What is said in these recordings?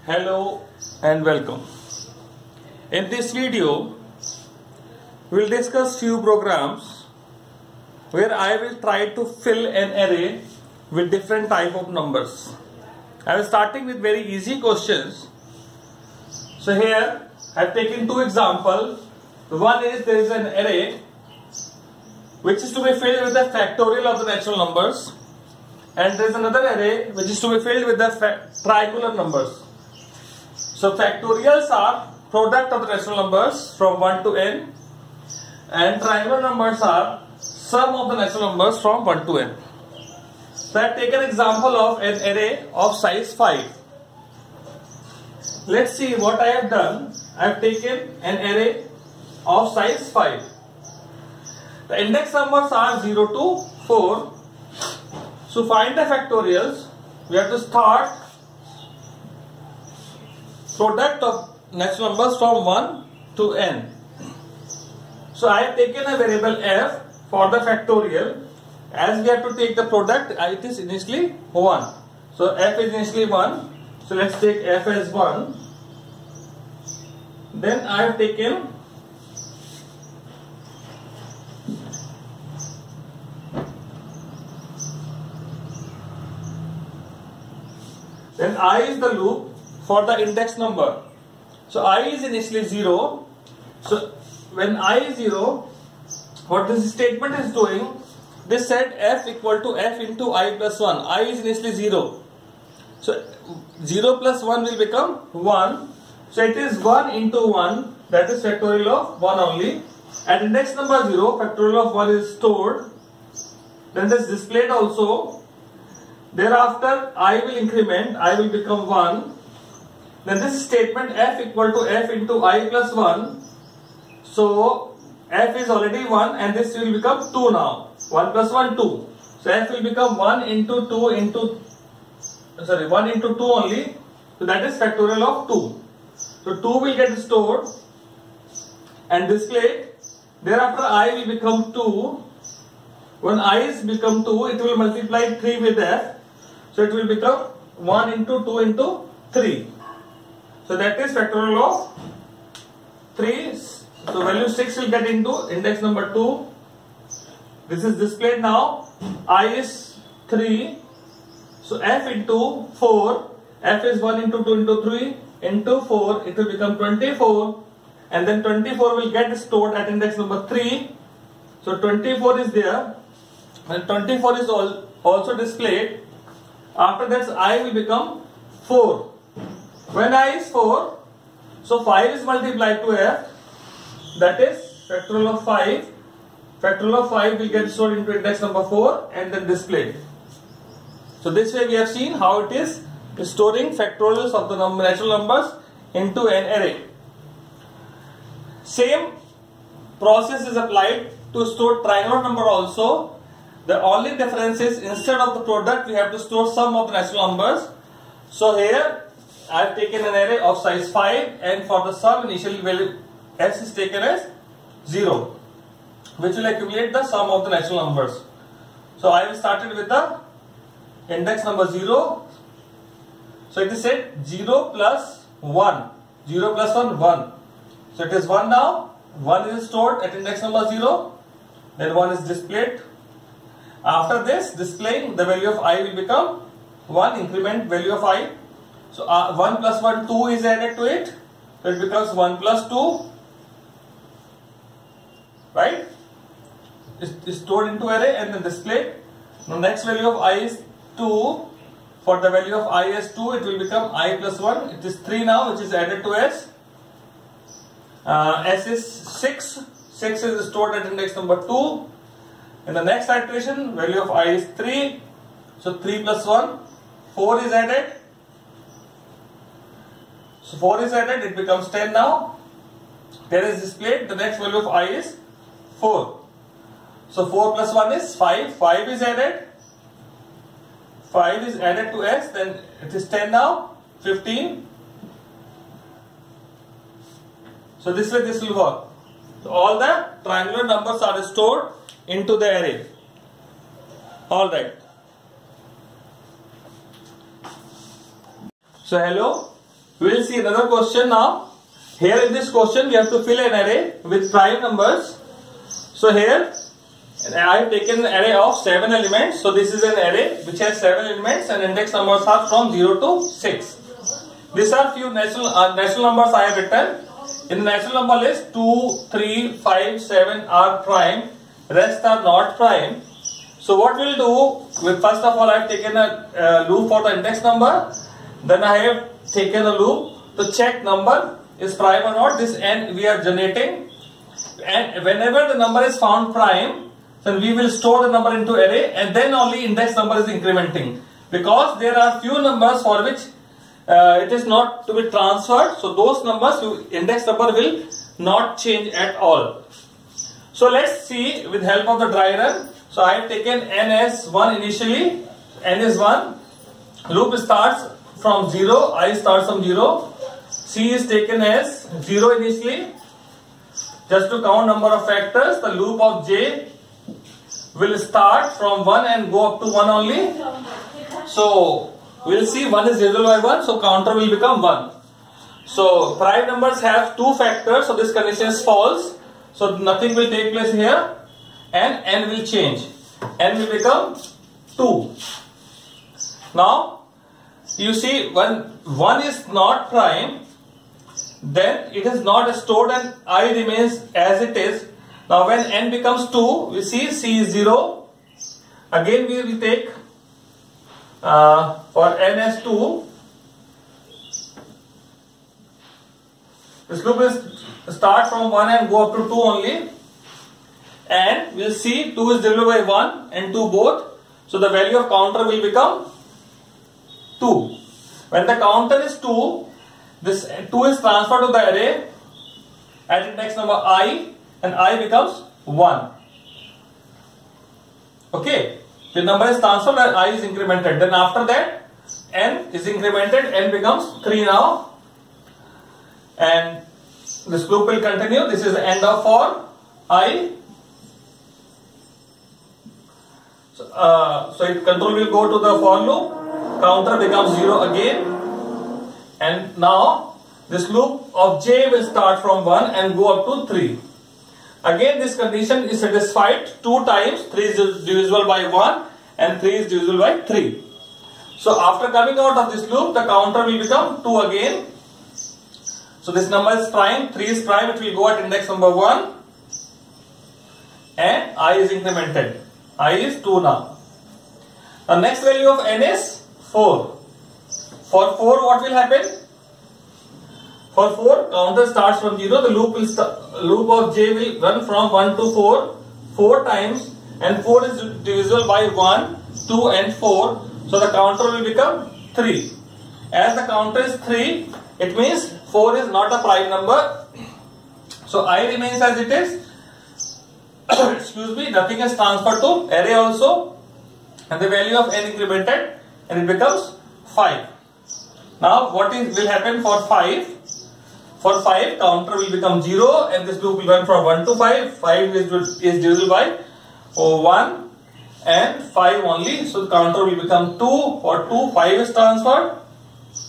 Hello and welcome. In this video, we will discuss few programs where I will try to fill an array with different type of numbers. I am starting with very easy questions. So here I have taken two examples. One is there is an array which is to be filled with the factorial of the natural numbers, and there is another array which is to be filled with the triangular numbers. So factorials are product of the natural numbers from 1 to n, and triangular numbers are sum of the natural numbers from 1 to n. So I have taken example of an array of size 5. Let's see what I have done. I have taken an array of size 5. The index numbers are 0 to 4. So find the factorials. We have to start product of natural numbers from 1 to n. So I have taken a variable f for the factorial. As we have to take the product, it is initially 1. So f is initially 1. So let's take f as 1. Then I have taken then I is the loop for the index number. So I is initially 0. So when I is 0, what this statement is doing, this set f equal to f into I plus 1. I is initially 0. So 0 plus 1 will become 1. So it is 1 into 1, that is factorial of 1 only. At index number 0, factorial of 1 is stored. Then this displayed also. Thereafter I will increment, I will become 1. Then this statement f equal to f into I plus 1. So f is already 1 and this will become 2 now. 1 plus 1, 2. So f will become 1 into 2 into, 1 into 2 only. So that is factorial of 2. So 2 will get stored and displayed. Thereafter I will become 2. When I is become 2, it will multiply 3 with f. So it will become 1 into 2 into 3. So that is factorial of 3. So value 6 will get into index number 2. This is displayed now. I is 3. So f into 4. F is 1 into 2 into 3 into 4. It will become 24. And then 24 will get stored at index number 3. So 24 is there. And 24 is also displayed. After that I will become 4. When I is 4, so 5 is multiplied to f. That is factorial of 5. Factorial of 5 will get stored into index number 4 and then displayed. So this way we have seen how it is storing factorials of the natural numbers into an array. Same process is applied to store triangular number also. The only difference is instead of the product we have to store sum of the natural numbers. So here I have taken an array of size 5 and for the sum initial value s is taken as 0, which will accumulate the sum of the natural numbers. So I have started with the index number 0. So it is said 0 plus 1. 0 plus 1, 1. So it is 1 now. 1 is stored at index number 0. Then 1 is displayed. After this, displaying the value of I will become 1, increment value of I. So 1 plus 1, 2 is added to it. So it becomes 1 plus 2. Right? It's stored into array and then displayed. The next value of I is 2. For the value of I as 2, it will become I plus 1. It is 3 now, which is added to S. S is 6. 6 is stored at index number 2. In the next iteration, value of I is 3. So 3 plus 1, 4 is added. So 4 is added, it becomes 10 now. 10 is displayed. The next value of I is 4. So 4 plus 1 is 5. 5 is added. 5 is added to S. Then it is 10 now. 15. So this way this will work. So all the triangular numbers are stored into the array. Alright. So hello We will see another question now. Here in this question we have to fill an array with prime numbers. So here I have taken an array of 7 elements. So this is an array which has 7 elements and index numbers are from 0 to 6. These are few natural numbers I have written. In the natural number list, 2, 3, 5, 7 are prime. Rest are not prime. So what we'll do, first of all I have taken a loop for the index number. Then I have taken a loop to check number is prime or not. This n we are generating. And whenever the number is found prime, then we will store the number into array and then only index number is incrementing. Because there are few numbers for which it is not to be transferred. So those numbers, index number will not change at all. So let's see with help of the dry run. So I have taken n as 1 initially. N is 1. Loop starts from 0. I starts from 0. C is taken as 0 initially. Just to count number of factors, the loop of J will start from 1 and go up to 1 only. So we'll see 1 is divisible by 1, so counter will become 1. So prime numbers have 2 factors, so this condition is false. So nothing will take place here and n will change. N will become 2. Now you see when 1 is not prime, then it is not stored and I remains as it is. Now when n becomes 2, we see C is 0. Again we will take for n as 2. This loop will start from 1 and go up to 2 only. And we will see 2 is divisible by 1 and 2 both. So the value of counter will become 2. When the counter is 2, this 2 is transferred to the array at index number I and I becomes 1. Okay. The number is transferred and I is incremented. Then after that n is incremented, n becomes 3 now. And this loop will continue. This is the end of for I. So control will go to the for loop. Counter becomes 0 again. And now this loop of J will start from 1 and go up to 3. Again this condition is satisfied 2 times. 3 is divisible by 1 and 3 is divisible by 3. So after coming out of this loop, the counter will become 2 again. So this number is prime, 3 is prime, it will go at index number 1 and I is incremented. I is 2 now. The next value of n is 4. For 4 what will happen? For 4 counter starts from 0, the loop of J will run from 1 to 4 times and 4 is divisible by 1, 2 and 4. So the counter will become 3. As the counter is 3, it means 4 is not a prime number. So I remains as it is. Excuse me, nothing is transferred to array also. And the value of n incremented and it becomes 5. Now what will happen for 5? For 5 counter will become 0 and this loop will run from 1 to 5. 5 is divisible by 1 and 5 only. So the counter will become 2. For 2, 5 is transferred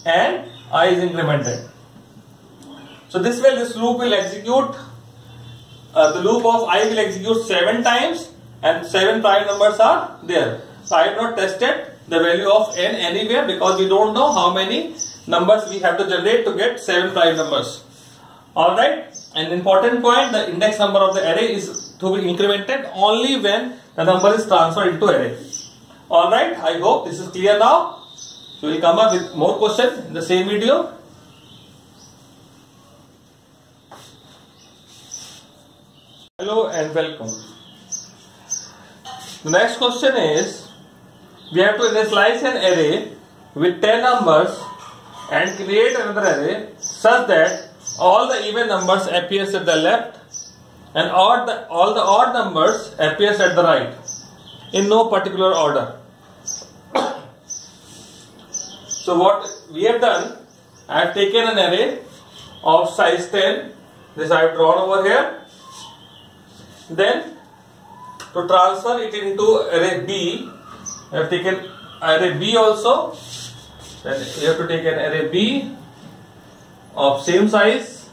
and I is incremented. So this way this loop will execute, the loop of I will execute 7 times and 7 prime numbers are there. So I have not tested the value of n anywhere because we don't know how many numbers we have to generate to get 7 prime numbers. Alright, an important point, the index number of the array is to be incremented only when the number is transferred into array. Alright, I hope this is clear now. So we will come up with more questions in the same video. Hello and welcome. The next question is, we have to initialize an array with 10 numbers and create another array such that all the even numbers appears at the left and all the odd numbers appears at the right in no particular order. So what we have done, I have taken an array of size 10. This I have drawn over here. Then to transfer it into array B, I have taken array B also. Then you have to take an array B of same size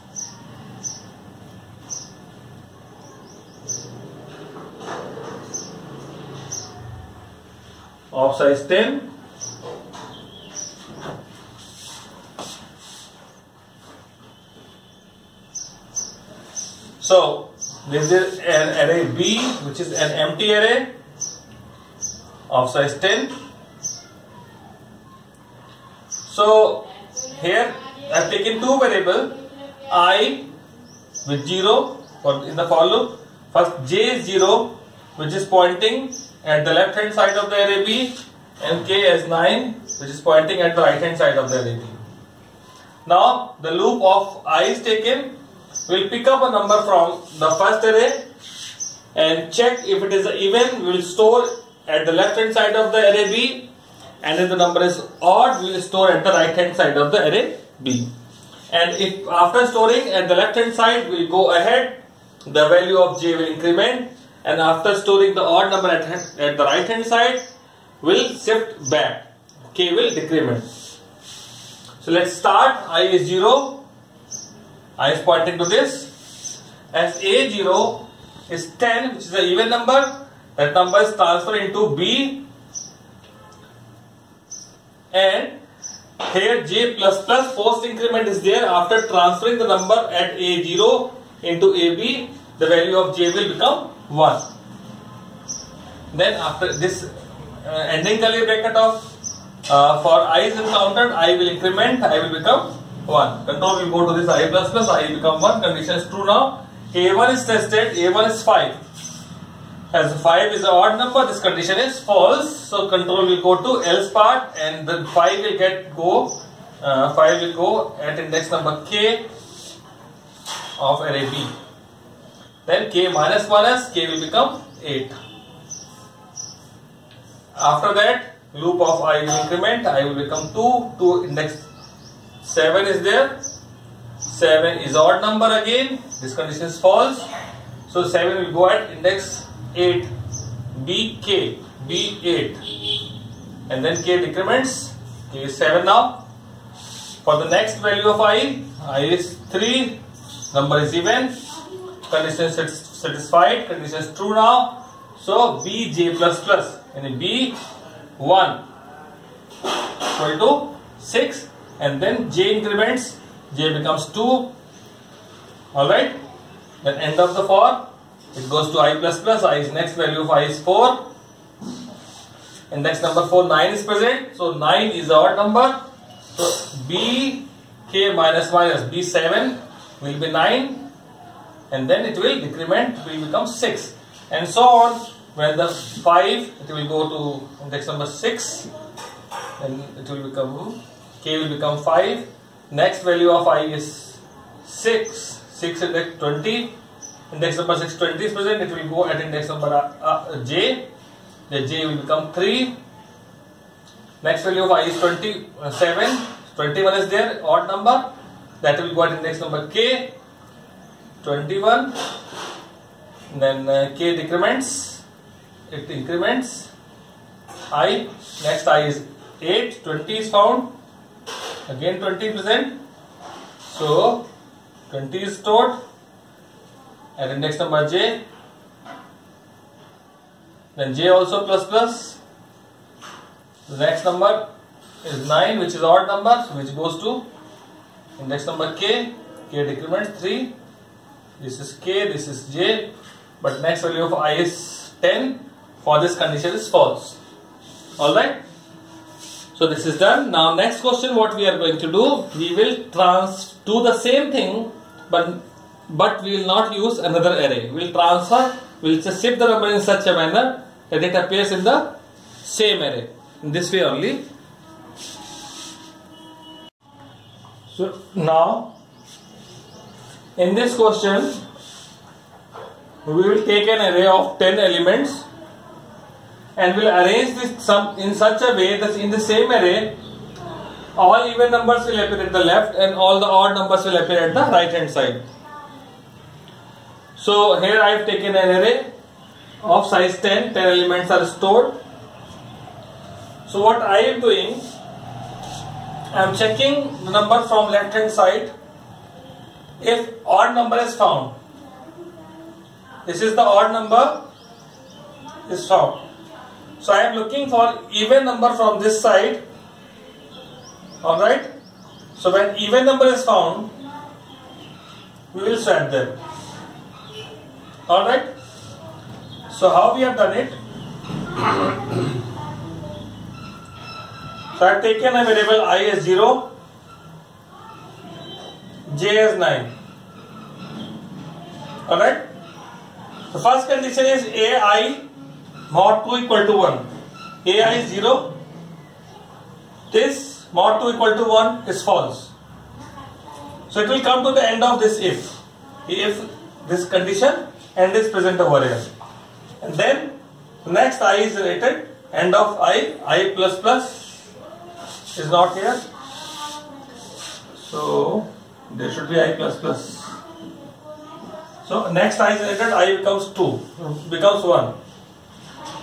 of size 10 so this is an array B, which is an empty array of size 10. So here I have taken two variables, I with 0 in the for loop. First j is 0, which is pointing at the left hand side of the array B, and k as 9, which is pointing at the right hand side of the array B. Now the loop of I is taken. We'll pick up a number from the first array and check if it is even. We will store at the left hand side of the array B, and if the number is odd, we will store at the right hand side of the array B. And if after storing at the left hand side, we will go ahead, the value of j will increment, and after storing the odd number at the right hand side, will shift back, k will decrement. So let's start. I is 0, I is pointing to this, as A0 is 10, which is an even number. That number is transferred into B, and here j plus plus post increment is there. After transferring the number at A0 into AB, the value of j will become 1. Then after this ending curly bracket of for I is encountered, I will increment, I will become 1. Control will go to this I plus plus, I become 1. Condition is true now. A1 is tested, A1 is 5. As 5 is an odd number, this condition is false. So control will go to else part, and then 5 will go at index number k of array B. Then k minus k will become 8. After that, loop of I will increment, I will become 2 to index 7 is there. 7 is odd number again. This condition is false. So 7 will go at index 8, B8, and then k decrements. K is 7 now. For the next value of I is 3, number is even, condition is satisfied, condition is true now. So Bj plus plus, and B1 equal to 6, and then j increments, j becomes 2. Alright, then end of the for. It goes to I plus plus, I's next value of I is 4. Index number 4, 9 is present. So 9 is the odd number. So B k minus B7 will be 9. And then it will decrement, will become 6. And so on. When the 5, it will go to index number 6. Then it will become, k will become 5. Next value of I is 6. 6 index 20. Index number 620 is present, it will go at index number j. The j will become 3. Next value of I is 27. 21 is there, odd number. That will go at index number k. 21. Then k decrements. It increments. I. Next I is 8. 20 is found. Again 20 present. So 20 is stored at index number j. Then j also plus plus. The next number is 9, which is odd number, which goes to index number k. K decrements 3. This is k, this is j. But next value of I is 10. For this condition is false. Alright. So this is done. Now next question, what we are going to do, we will do the same thing, but we will not use another array. We will transfer, we will just shift the number in such a manner that it appears in the same array. In this way only. So now, in this question, we will take an array of 10 elements and will arrange this in such a way that in the same array, all even numbers will appear at the left and all the odd numbers will appear at the right hand side. So here I have taken an array of size 10, 10 elements are stored. So what I am doing, I am checking the number from left hand side if odd number is found, this is the odd number is found. So I am looking for even number from this side. Alright. So when even number is found, we will swap them. Alright. So how we have done it? So I have taken a variable I as 0, j as 9. Alright. The first condition is ai mod 2 equal to 1. ai is 0. This mod 2 equal to 1 is false. So it will come to the end of this if this condition and is present over here. And then the next I is related, end of I plus plus is not here. So there should be I plus plus. So next I is related, I becomes 2, becomes 1.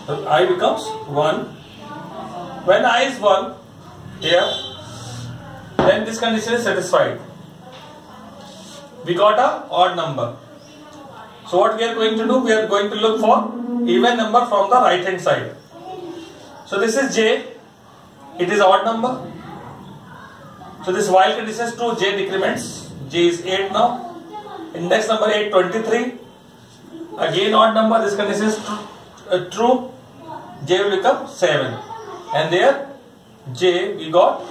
So I becomes 1. When I is 1 here, then this condition is satisfied. We got a odd number. So what we are going to do? We are going to look for even number from the right hand side. So this is j. It is odd number. So this while condition is true, j decrements. J is 8 now. Index number 8, 23. Again odd number. This condition is true. J will become 7. And there j we got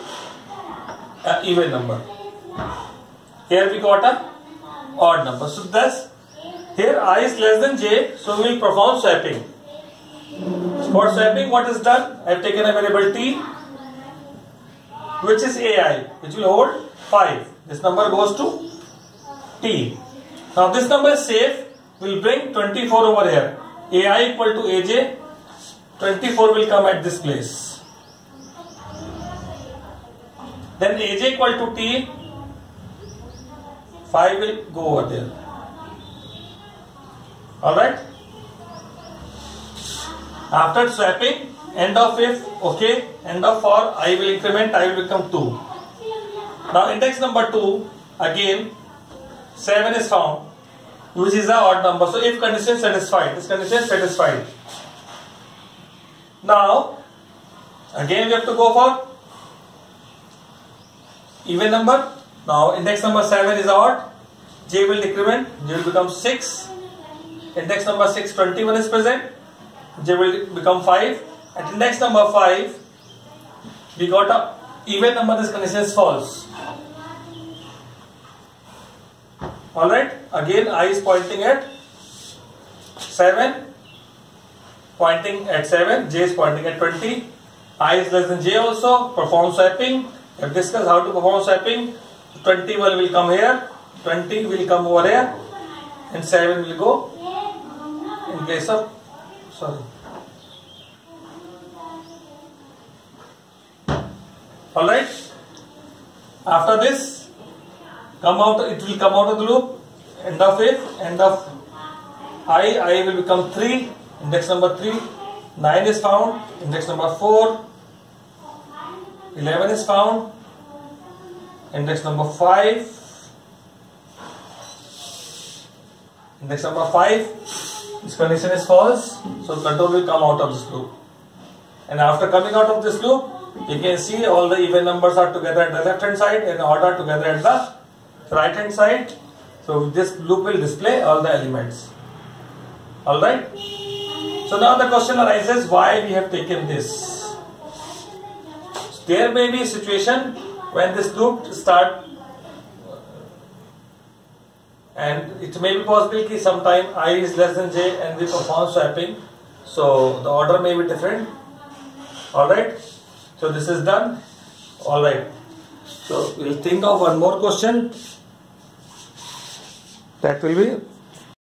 an even number. Here we got a odd number. So thus here I is less than j, so we will perform swapping. For swapping, what is done? I have taken a variable t, which is ai, which will hold 5. This number goes to t. Now this number is safe. We will bring 24 over here. ai equal to aj. 24 will come at this place. Then aj equal to t. 5 will go over there. Alright. After swapping, end of if, okay, end of for, I will increment, I will become 2. Now index number 2, again 7 is found, which is an odd number. So if condition satisfied, this condition is satisfied. Now again we have to go for even number. Now index number 7 is odd, j will decrement, j will become 6. Index number 6, 21 is present, j will become 5. At index number 5, we got a even number, this condition is false. Alright, again I is pointing at 7, pointing at 7, j is pointing at 20, I is less than j also, perform swapping. We have discussed how to perform swapping. 21 will come here, 20 will come over here, and 7 will go in place of, sorry. Alright. After this, come out, it will come out of the loop. End of it, end of I will become 3, index number 3. 9 is found, index number 4. 11 is found, index number 5. Index number 5, this condition is false, so control will come out of this loop. And after coming out of this loop, you can see all the even numbers are together at the left hand side and odd are together at the right hand side. So this loop will display all the elements. Alright. So now the question arises, why we have taken this. There may be a situation when this loop start, and it may be possible that sometime I is less than j and we perform swapping, so the order may be different. Alright, so this is done. Alright, so we'll think of one more question, that will be